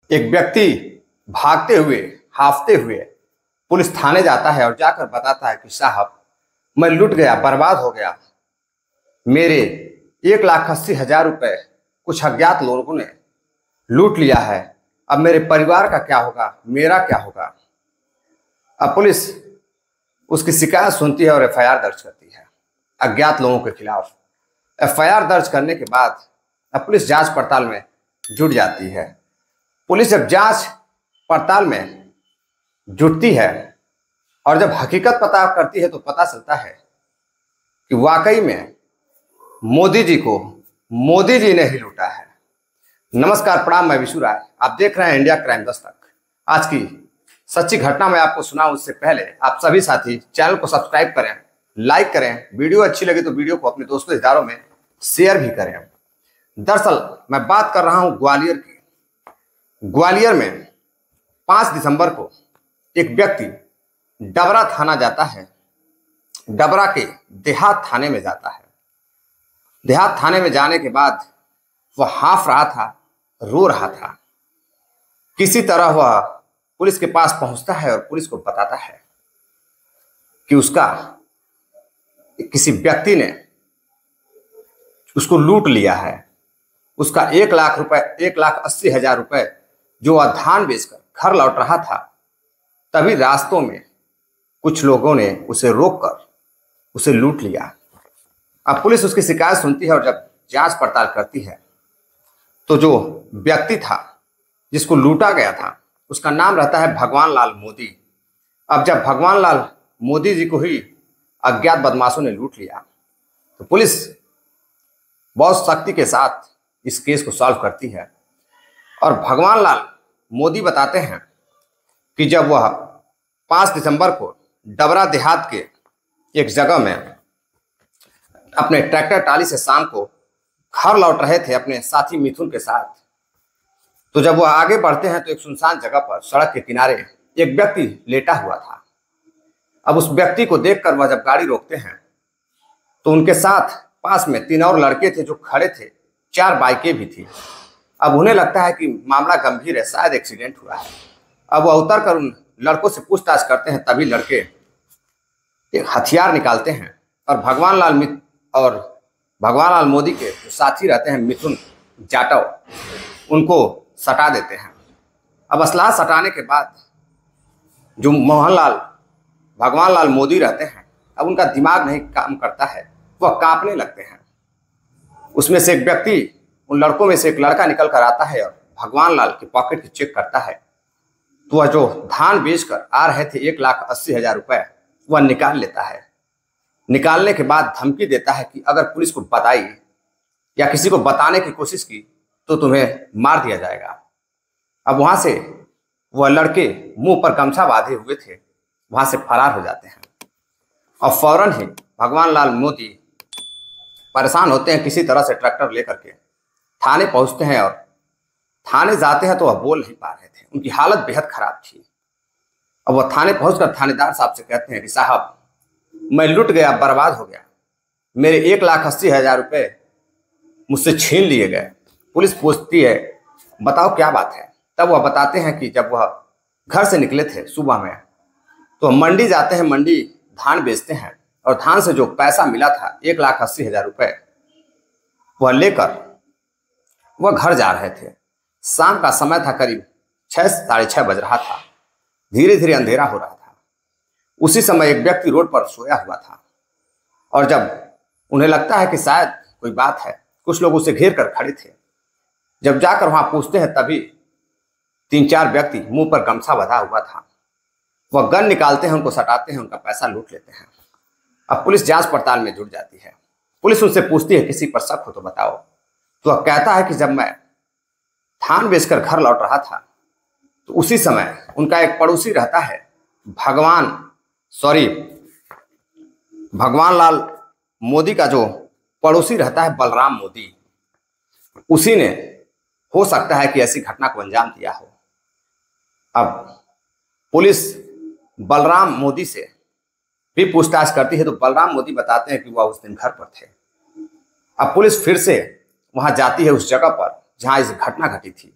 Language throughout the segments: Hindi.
एक व्यक्ति भागते हुए, हाफते हुए पुलिस थाने जाता है और जाकर बताता है कि साहब, मैं लुट गया, बर्बाद हो गया। मेरे 1,80,000 रुपए कुछ अज्ञात लोगों ने लूट लिया है। अब मेरे परिवार का क्या होगा, मेरा क्या होगा। अब पुलिस उसकी शिकायत सुनती है और एफआईआर दर्ज करती है अज्ञात लोगों के खिलाफ। एफआईआर दर्ज करने के बाद अब पुलिस जांच पड़ताल में जुट जाती है। पुलिस जब जांच पड़ताल में जुटती है और जब हकीकत पता करती है तो पता चलता है कि वाकई में मोदी जी को मोदी जी ने ही लूटा है। नमस्कार, प्रणाम, मैं विशु राय। आप देख रहे हैं इंडिया क्राइम दस्तक। आज की सच्ची घटना मैं आपको सुनाऊं उससे पहले आप सभी साथी चैनल को सब्सक्राइब करें, लाइक करें, वीडियो अच्छी लगे तो वीडियो को अपने दोस्तों रिश्तेदारों में शेयर भी करें। दरअसल मैं बात कर रहा हूं ग्वालियर की। ग्वालियर में 5 दिसंबर को एक व्यक्ति डबरा थाना जाता है। डबरा के देहात थाने में जाता है। देहात थाने में जाने के बाद वह हाफ रहा था, रो रहा था। किसी तरह वह पुलिस के पास पहुंचता है और पुलिस को बताता है कि उसका किसी व्यक्ति ने उसको लूट लिया है। उसका 1,80,000 रुपए जो वह धान बेचकर घर लौट रहा था, तभी रास्तों में कुछ लोगों ने उसे रोककर उसे लूट लिया। अब पुलिस उसकी शिकायत सुनती है और जब जांच पड़ताल करती है तो जो व्यक्ति था जिसको लूटा गया था उसका नाम रहता है भगवान लाल मोदी। अब जब भगवान लाल मोदी जी को ही अज्ञात बदमाशों ने लूट लिया तो पुलिस बहुत सख्ती के साथ इस केस को सॉल्व करती है। और भगवान लाल मोदी बताते हैं कि जब वह 5 दिसंबर को डबरा देहात के एक जगह में अपने ट्रैक्टर ट्राली से शाम को घर लौट रहे थे अपने साथी मिथुन के साथ, तो जब वह आगे बढ़ते हैं तो एक सुनसान जगह पर सड़क के किनारे एक व्यक्ति लेटा हुआ था। अब उस व्यक्ति को देखकर वह जब गाड़ी रोकते हैं तो उनके साथ पास में 3 और लड़के थे जो खड़े थे। 4 बाइकें भी थी। अब उन्हें लगता है कि मामला गंभीर है, शायद एक्सीडेंट हुआ है। अब वह उतर कर उन लड़कों से पूछताछ करते हैं। तभी लड़के एक हथियार निकालते हैं और भगवान लाल मोदी के जो साथी रहते हैं मिथुन जाटव, उनको सटा देते हैं। अब असलाह सटाने के बाद जो भगवान लाल मोदी रहते हैं, अब उनका दिमाग नहीं काम करता है, वह कांपने लगते हैं। उसमें से एक व्यक्ति, उन लड़कों में से एक लड़का निकल कर आता है और भगवान लाल की पॉकेट की चेक करता है तो वह जो धान बेचकर आ रहे थे 1,80,000 रुपए वह निकाल लेता है। निकालने के बाद धमकी देता है कि अगर पुलिस को बताई या किसी को बताने की कोशिश की तो तुम्हें मार दिया जाएगा। अब वहां से वह लड़के मुंह पर गमछा बांधे हुए थे, वहां से फरार हो जाते हैं। और फौरन ही भगवान लाल मोदी परेशान होते हैं, किसी तरह से ट्रैक्टर लेकर के थाने पहुंचते हैं। और थाने जाते हैं तो वह बोल नहीं पा रहे थे, उनकी हालत बेहद खराब थी। अब वह थाने पहुंचकर थानेदार साहब से कहते हैं कि साहब, मैं लुट गया, बर्बाद हो गया, मेरे 1,80,000 रुपए मुझसे छीन लिए गए। पुलिस पूछती है बताओ क्या बात है। तब वह बताते हैं कि जब वह घर से निकले थे सुबह में तो मंडी जाते हैं, मंडी धान बेचते हैं और धान से जो पैसा मिला था 1,80,000 रुपए वह लेकर वह घर जा रहे थे। शाम का समय था, करीब 6 साढ़े 6 बज रहा था। धीरे धीरे अंधेरा हो रहा था। उसी समय एक व्यक्ति रोड पर सोया हुआ था और जब उन्हें लगता है कि शायद कोई बात है, कुछ लोग उसे घेर कर खड़े थे। जब जाकर वहां पूछते हैं तभी 3-4 व्यक्ति मुंह पर गमछा बंधा हुआ था। वह गन निकालते हैं, उनको सटाते हैं, उनका पैसा लूट लेते हैं। अब पुलिस जांच पड़ताल में जुट जाती है। पुलिस उनसे पूछती है किसी पर शक हो तो बताओ। तो वह कहता है कि जब मैं धान बेचकर घर लौट रहा था तो उसी समय उनका एक पड़ोसी रहता है, भगवान लाल मोदी का जो पड़ोसी रहता है बलराम मोदी, उसी ने हो सकता है कि ऐसी घटना को अंजाम दिया हो। अब पुलिस बलराम मोदी से भी पूछताछ करती है तो बलराम मोदी बताते हैं कि वह उस दिन घर पर थे। अब पुलिस फिर से वहां जाती है उस जगह पर जहां इस घटना घटी थी।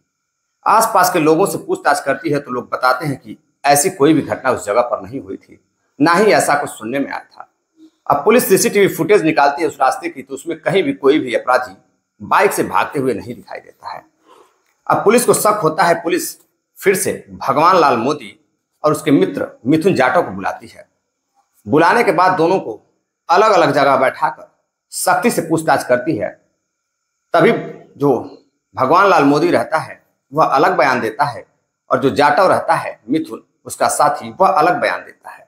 आसपास के लोगों से पूछताछ करती है तो लोग बताते हैं कि ऐसी कोई भी घटना उस जगह पर नहीं हुई थी, ना ही ऐसा कुछ सुनने में आया था। अब पुलिस सीसीटीवी फुटेज निकालती है उस रास्ते की, तो उसमें कहीं भी कोई भी अपराधी बाइक से भागते हुए नहीं दिखाई देता है। अब पुलिस को शक होता है। पुलिस फिर से भगवान लाल मोदी और उसके मित्र मिथुन जाटव को बुलाती है। बुलाने के बाद दोनों को अलग अलग जगह बैठाकर सख्ती से पूछताछ करती है। तभी जो भगवान लाल मोदी रहता है वह अलग बयान देता है, और जो जाटव रहता है मिथुन उसका साथी, वह अलग बयान देता है।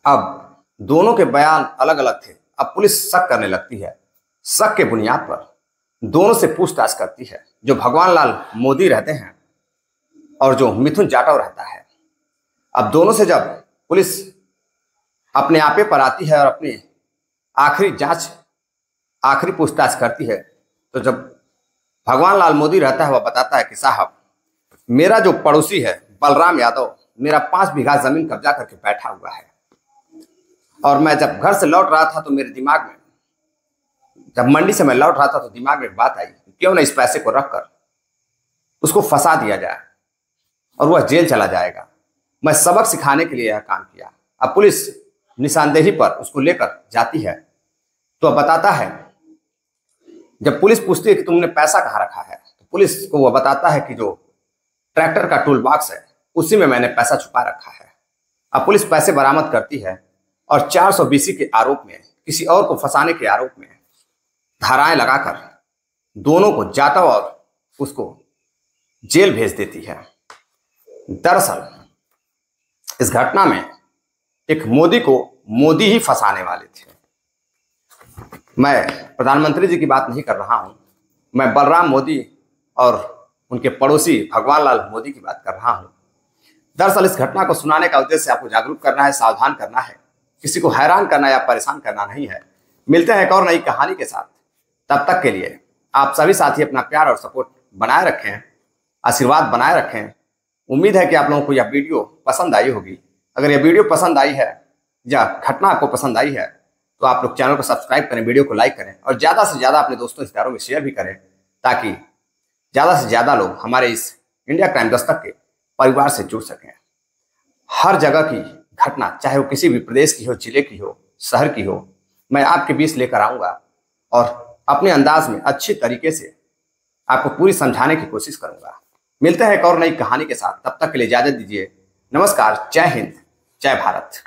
अब दोनों के बयान अलग अलग थे। अब पुलिस शक करने लगती है। शक के बुनियाद पर दोनों से पूछताछ करती है। जो भगवान लाल मोदी रहते हैं और जो मिथुन जाटव रहता है, अब दोनों से जब पुलिस अपने आपे पर आती है और अपनी आखिरी जांच, आखिरी पूछताछ करती है, तो जब भगवान लाल मोदी रहता है वह बताता है कि साहब, मेरा जो पड़ोसी है बलराम यादव, मेरा 5 बीघा जमीन कब्जा करके बैठा हुआ है, और मैं जब घर से लौट रहा था तो मेरे दिमाग में, जब मंडी से मैं लौट रहा था तो दिमाग में एक बात आई, क्यों ना इस पैसे को रखकर उसको फंसा दिया जाए और वह जेल चला जाएगा। मैं सबक सिखाने के लिए यह काम किया। अब पुलिस निशानदेही पर उसको लेकर जाती है तो अब बताता है, जब पुलिस पूछती है कि तुमने पैसा कहाँ रखा है, तो पुलिस को वह बताता है कि जो ट्रैक्टर का टूल बॉक्स है उसी में मैंने पैसा छुपा रखा है। अब पुलिस पैसे बरामद करती है और 420 के आरोप में, किसी और को फंसाने के आरोप में धाराएं लगाकर दोनों को, जाटव और उसको, जेल भेज देती है। दरअसल इस घटना में एक मोदी को मोदी ही फंसाने वाले थे। मैं प्रधानमंत्री जी की बात नहीं कर रहा हूं, मैं बलराम मोदी और उनके पड़ोसी भगवान लाल मोदी की बात कर रहा हूं। दरअसल इस घटना को सुनाने का उद्देश्य आपको जागरूक करना है, सावधान करना है, किसी को हैरान करना या परेशान करना नहीं है। मिलते हैं एक और नई कहानी के साथ। तब तक के लिए आप सभी साथी अपना प्यार और सपोर्ट बनाए रखें, आशीर्वाद बनाए रखें। उम्मीद है कि आप लोगों को यह वीडियो पसंद आई होगी। अगर यह वीडियो पसंद आई है या घटना आपको पसंद आई है तो आप लोग चैनल को सब्सक्राइब करें, वीडियो को लाइक करें और ज़्यादा से ज़्यादा अपने दोस्तों रिश्तेदारों में शेयर भी करें, ताकि ज़्यादा से ज़्यादा लोग हमारे इस इंडिया क्राइम दस्तक के परिवार से जुड़ सकें। हर जगह की घटना, चाहे वो किसी भी प्रदेश की हो, जिले की हो, शहर की हो, मैं आपके बीच लेकर आऊँगा और अपने अंदाज में अच्छी तरीके से आपको पूरी समझाने की कोशिश करूँगा। मिलते हैं एक और नई कहानी के साथ। तब तक के लिए इजाज़त दीजिए। नमस्कार, जय हिंद, जय भारत।